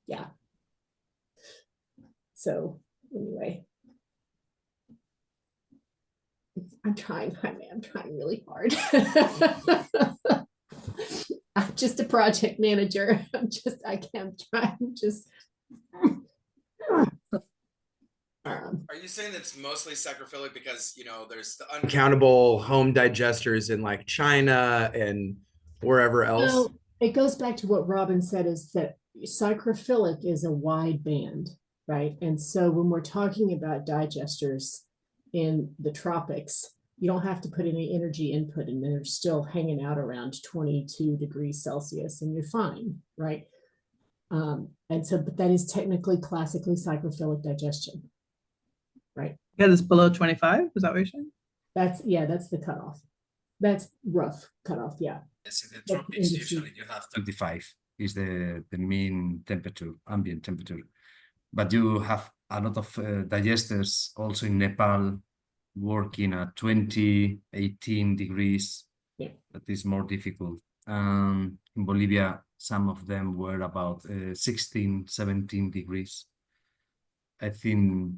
yeah. So anyway, I'm trying, Jaime, I'm trying really hard. I'm just a project manager. I can't try, Are you saying that's mostly psychrophilic because, you know, there's the uncountable home digesters in like China and wherever else? well, it goes back to what Robin said, is that psychrophilic is a wide band, right? And so when we're talking about digesters in the tropics, you don't have to put any energy input, and they're still hanging out around 22 degrees Celsius, and you're fine, right? And so, but that is technically classically psychrophilic digestion, right? Yeah, it's below 25. Is that what you're saying? That's the cutoff. That's rough cutoff, yeah. Yes, in the But tropics, in the usually you have 25 is the mean temperature, ambient temperature. But you have a lot of digesters also in Nepal working at 20, 18 degrees. Yeah. That is more difficult. In Bolivia, some of them were about 16, 17 degrees. I think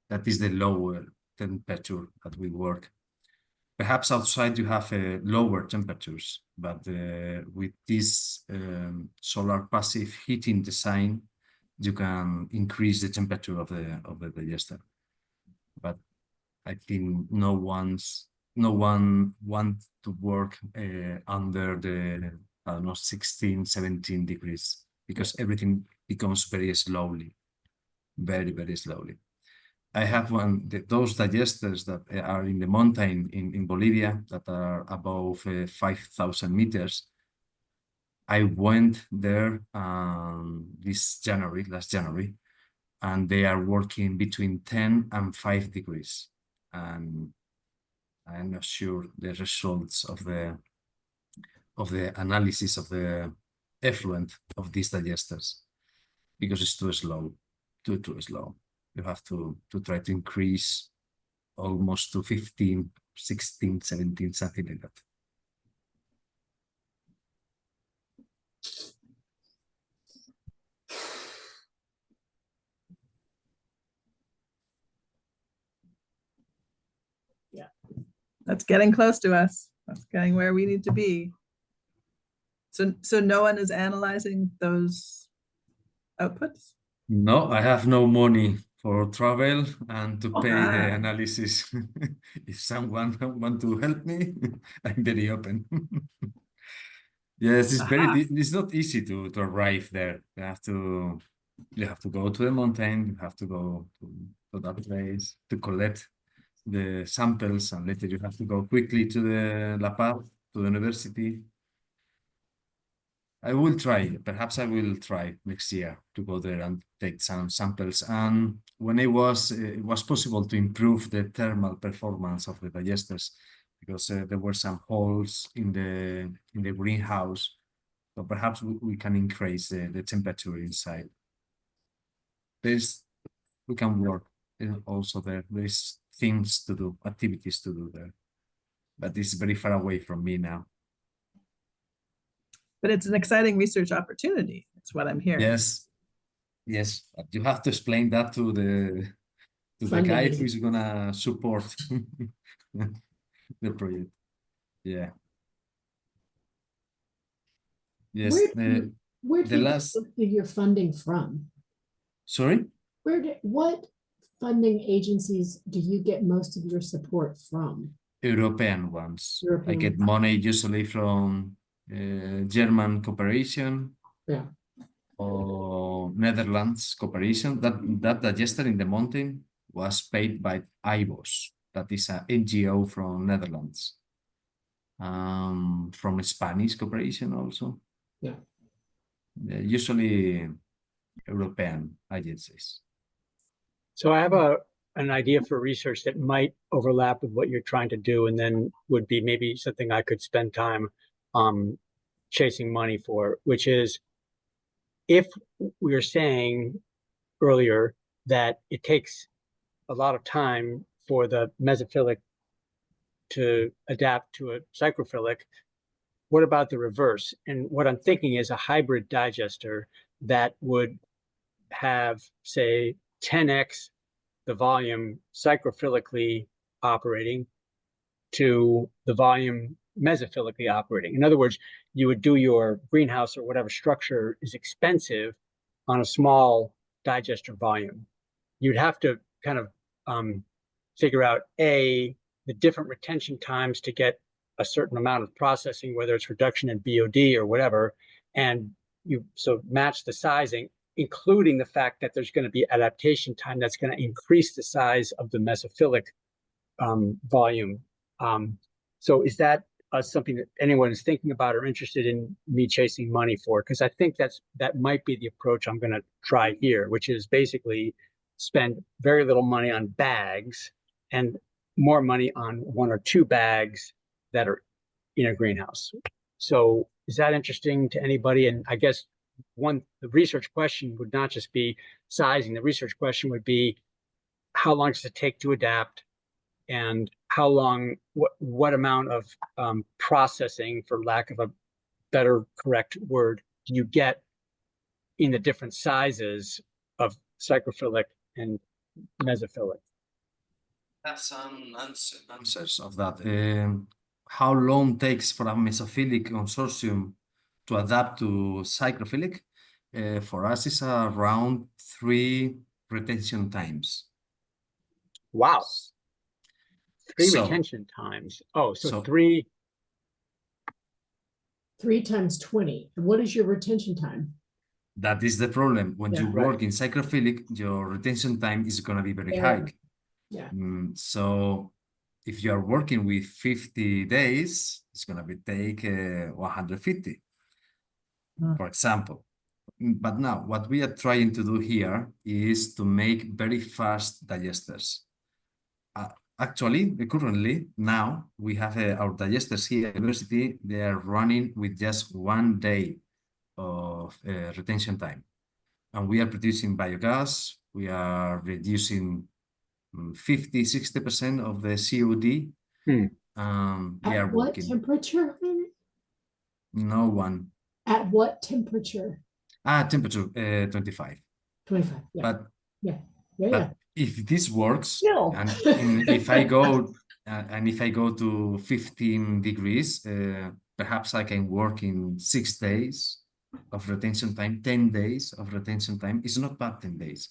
that is the lower temperature that we work. Perhaps outside you have lower temperatures, but with this solar passive heating design, you can increase the temperature of the digester. But I think no one wants to work under the, I don't know, 16, 17 degrees, because everything becomes very slowly, very, very slowly. I have those digesters that are in the mountain in Bolivia that are above 5,000 meters. I went there last January, and they are working between 10 and 5 degrees. And I'm not sure the results of the analysis of the effluent of these digesters, because it's too slow, too slow. You have to try to increase almost to 15, 16, 17, something like that. Yeah. That's getting close to us. That's getting where we need to be. So no one is analyzing those outputs? No, I have no money for travel and to pay the analysis. If someone want to help me, I'm very open. Yes, it's not easy to arrive there. You have to go to the mountain, you have to go to that place to collect the samples, and later you have to go quickly to the La Paz, to the university. I will try. Perhaps I will try next year to go there and take some samples. And when it was possible to improve the thermal performance of the digesters because there were some holes in the greenhouse. So perhaps we can increase the temperature inside. We can work also there. There's things to do, activities to do there, but it's very far away from me now. But it's an exciting research opportunity. That's what I'm hearing. Yes, yes. But you have to explain that to the Funding guy agency. who's gonna support the project. Yeah. Yes. Where do the you last. get your funding from? Sorry. What funding agencies do you get most of your support from? European ones. I European get ones. money usually from German cooperation. Yeah. Or Netherlands cooperation. That digester in the mountain was paid by IBOS. That is an NGO from Netherlands. From Spanish cooperation also. Yeah. Usually European agencies. So I have an idea for research that might overlap with what you're trying to do, and then would be maybe something I could spend time chasing money for, which is if we were saying earlier that it takes a lot of time for the mesophilic to adapt to a psychrophilic, what about the reverse? And what I'm thinking is a hybrid digester that would have, say, 10x the volume psychrophilically operating to the volume mesophilically operating. In other words, you would do your greenhouse or whatever structure is expensive on a small digester volume. You'd have to kind of figure out the different retention times to get a certain amount of processing, whether it's reduction in BOD or whatever, and so match the sizing, including the fact that there's going to be adaptation time that's going to increase the size of the mesophilic volume. So is that something that anyone is thinking about or interested in me chasing money for? Because I think that might be the approach I'm going to try here, which is basically spend very little money on bags and more money on 1 or 2 bags that are in a greenhouse. So is that interesting to anybody? And I guess the research question would not just be sizing. The research question would be, how long does it take to adapt? And how long, what amount of processing, for lack of a better correct word, do you get in the different sizes of psychrophilic and mesophilic? Have some answers of that. How long takes for a mesophilic consortium to adapt to psychrophilic? For us, it's around 3 retention times. Wow. 3 So- retention times. Oh, so so- 3. 3 times 20. And what is your retention time? That is the problem. When you Yeah. work in psychrophilic, your retention time is going to be very Yeah. high. Yeah. So if you are working with 50 days, it's going to take 150, for example. But now what we are trying to do here is to make very fast digesters. Actually, currently, now we have our digesters here at the university. They are running with just 1 day of retention time. And we are producing biogas. We are reducing 50–60% of the COD. We are At what working. temperature? No one. At what temperature? Temperature 25. 25. Yeah. But yeah. Yeah. but Yeah. if this works, No. and if I go to 15 degrees, perhaps I can work in 6 days of retention time, 10 days of retention time. It's not bad, 10 days.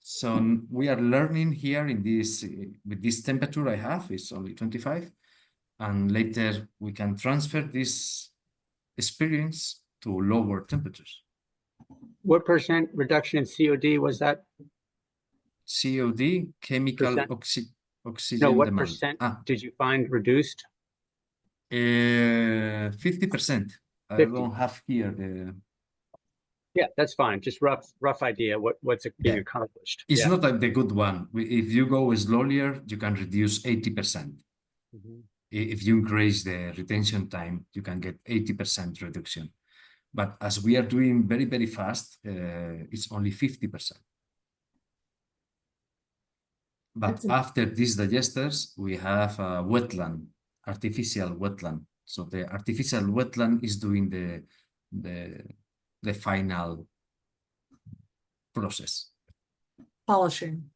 So we are learning here in this with this temperature I have, it's only 25, and later we can transfer this experience to lower temperatures. What % reduction in COD was that? COD, chemical Percent? oxygen No, what demand. % did you find reduced? 50%. I 50. don't have here the. Yeah, that's fine. Just rough idea what's being Yeah. accomplished. It's Yeah. not like the good one. If you go slower, you can reduce 80%. Mhm. If you increase the retention time, you can get 80% reduction. But as we are doing very, very fast, it's only 50%. But That's an- after these digesters, we have a wetland, artificial wetland. So the artificial wetland is doing the final process. Polishing.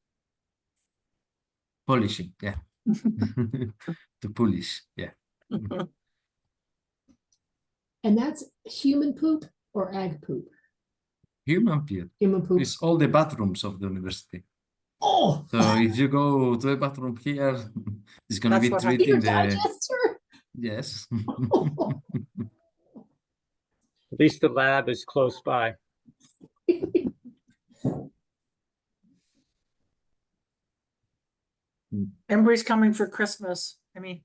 Polishing, yeah. To polish, yeah. And that's human poop or ag poop? Human pee. Human poop. It's all the bathrooms of the university. Oh, So if you go to the bathroom here, it's gonna That's be what treating your the digester. yes. At least the lab is close by. Embry's coming for Christmas. I mean,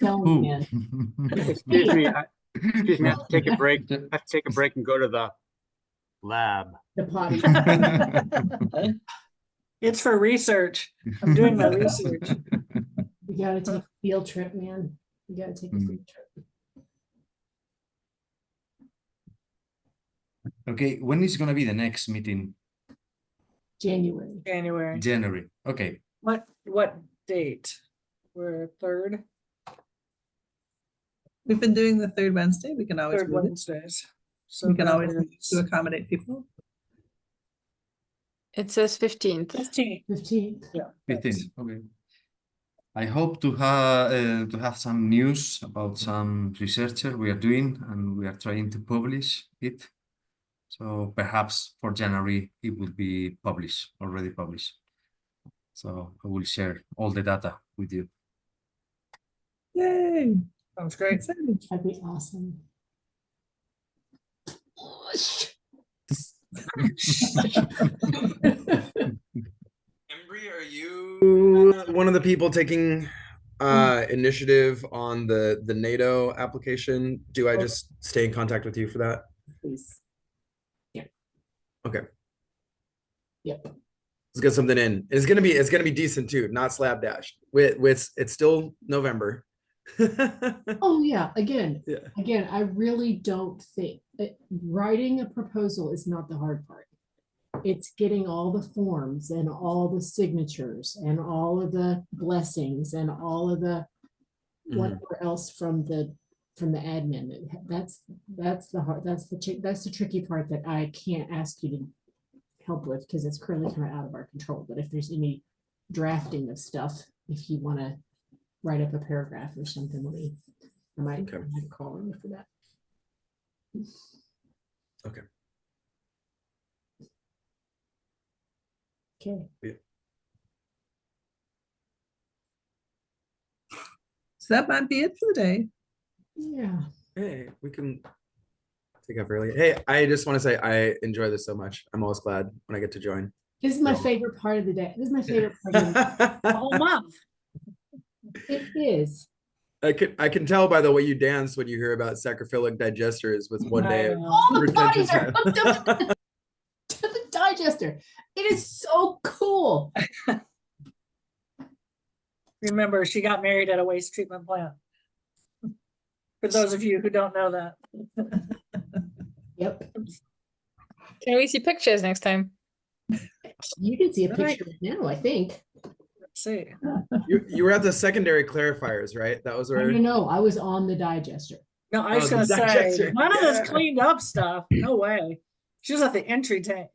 Tell Who? me, man. Excuse me, I have to take a break. I have to take a break and go to the lab. The potty. it's for research. I'm doing my research. You gotta take a field trip, man. You gotta take a field trip. Okay, when is gonna be the next meeting? January. January. January. Okay. What date? We're third We've been doing the third Wednesday. We can always third move it. Wednesdays. So We can that always move it is to accommodate people. It says 15th. 15. 15th. Yeah. 15. Okay. I hope to have some news about some researcher we are doing and we are trying to publish it. So perhaps for January it will be published, already published. So I will share all the data with you. Yay! Sounds great. Excited. That'd be awesome. Embry, are you one of the people taking initiative on the NATO application? Do I just stay in contact with you for that? Please. Yeah. Okay. Yep. Let's get something in. It's gonna be decent too, not slapdash. It's still November. Oh yeah. Again, Yeah. I really don't think writing a proposal is not the hard part. It's getting all the forms and all the signatures and all of the blessings and all of the whatever else from the admin. That's the hard. That's the tricky part that I can't ask you to help with because it's currently kind of out of our control. But if there's any drafting of stuff, if you want to write up a paragraph or something, I might call you for that. Okay. Okay. Yeah. So that might be it for the day. Yeah. Hey, we can take off early. Hey, I just want to say I enjoy this so much. I'm always glad when I get to join. This is my favorite part of the day. This is my favorite part of the The whole month. It is. I can tell by the way you dance when you hear about sacriphilic digesters with one day of All the retention bodies are time. hooked up to the digester. It is so cool. Remember, she got married at a waste treatment plant. For those of you who don't know that. Yep. Can we see pictures next time? You can see a Right. picture now, I think. Let's see. You were at the secondary clarifiers, right? That was where. No, I was on the digester. No, I was Oh, gonna the say, digester. none of this Yeah. cleaned up stuff. No way. She was at the entry tank.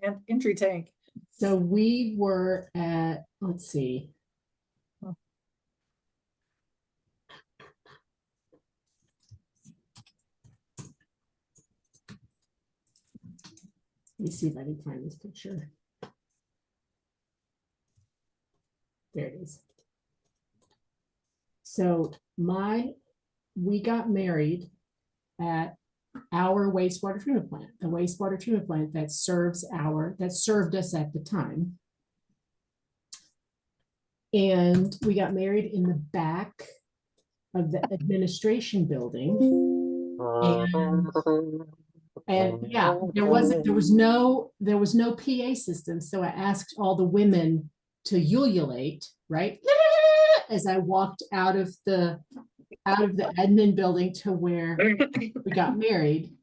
So we were at, let's see. Let me see if I can find this picture. There it is. So we got married at our wastewater treatment plant, the wastewater treatment plant that served us at the time. And we got married in the back of the administration building. And yeah, there was no PA system. So I asked all the women to ululate, right? As I walked out of the admin building to where we got married.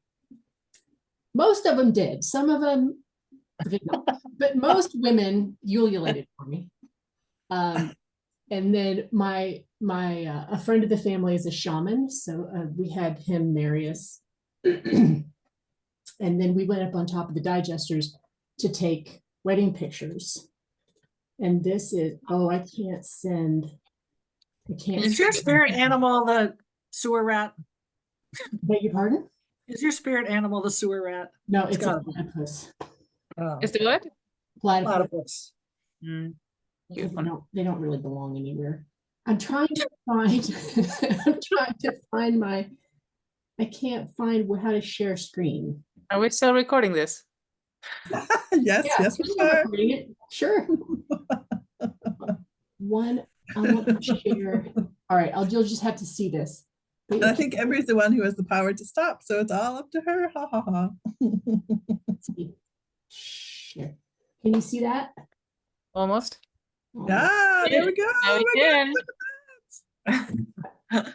Most of them did. Some of them did not. But most women ululated for me. And then a friend of the family is a shaman, so we had him marry us. And then we went up on top of the digesters to take wedding pictures. And this is, I can't send. Is your spirit animal the sewer rat? Beg your pardon? Is your spirit animal the sewer rat? No, it's a gotta be. platypus. Oh, Is the what? Platypus. platypus. Because they don't really belong anywhere. I'm trying to find I can't find how to share screen. Are we still recording this? Yes, Yeah, yes, we we're are. recording it. Sure. I want to share. All right, you'll just have to see this. And I think Embry's the one who has the power to stop, so it's all up to her. Ha ha ha. Share. Can you see that? Almost. Yeah, there we go. Now we Oh my can.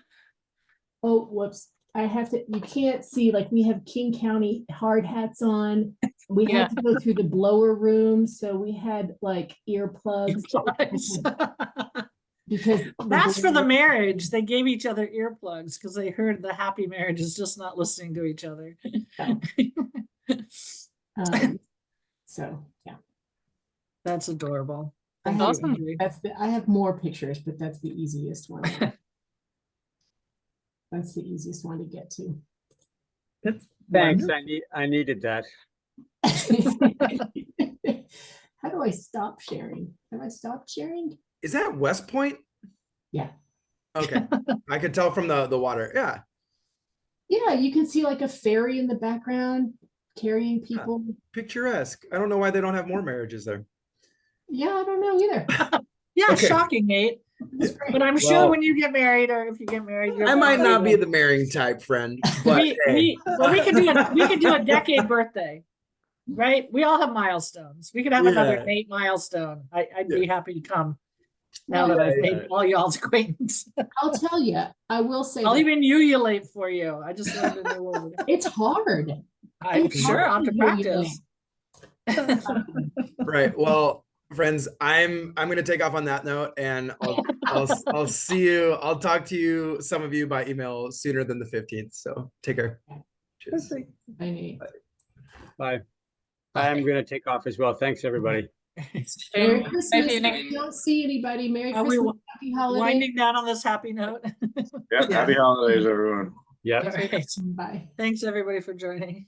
Oh, whoops. You can't see, like we have King County hard hats on. We had to go through the blower room. So we had like earplugs. Because That's for the marriage. They gave each other earplugs because they heard the happy marriage is just not listening to each other. So yeah. That's adorable. Awesome. I have more pictures, but that's the easiest one. That's the easiest one to get to. That's Thanks. wonderful. I needed that. How do I stop sharing? Have I stopped sharing? Is that West Point? Yeah. Okay. I could tell from the water. Yeah. Yeah, you can see like a ferry in the background carrying people. Picturesque. I don't know why they don't have more marriages there. Yeah, I don't know either. Yeah, Okay. Shocking, Nate. But I'm sure Well, when you get married, or if you get married, I might not be the marrying type, friend, but we could do a decade birthday, right? We all have milestones. We could have another Nate milestone. I'd be happy to come now that I've made all y'all's acquaintance. I'll tell you, I will say I'll that even ululate for you. I just learned a new word. it's hard. I'm sure I'll have to practice. right. Well, friends, I'm going to take off on that note, and I'll see you. I'll talk to you, some of you, by email sooner than the 15th. So take care. Cheers. Bye. Bye. I'm going to take off as well. Thanks, everybody. Merry Christmas. If you don't see anybody, Merry Are we Christmas, happy holiday. winding down on this happy note? Yeah, happy holidays, everyone. Yeah. All right. Bye. Thanks everybody for joining.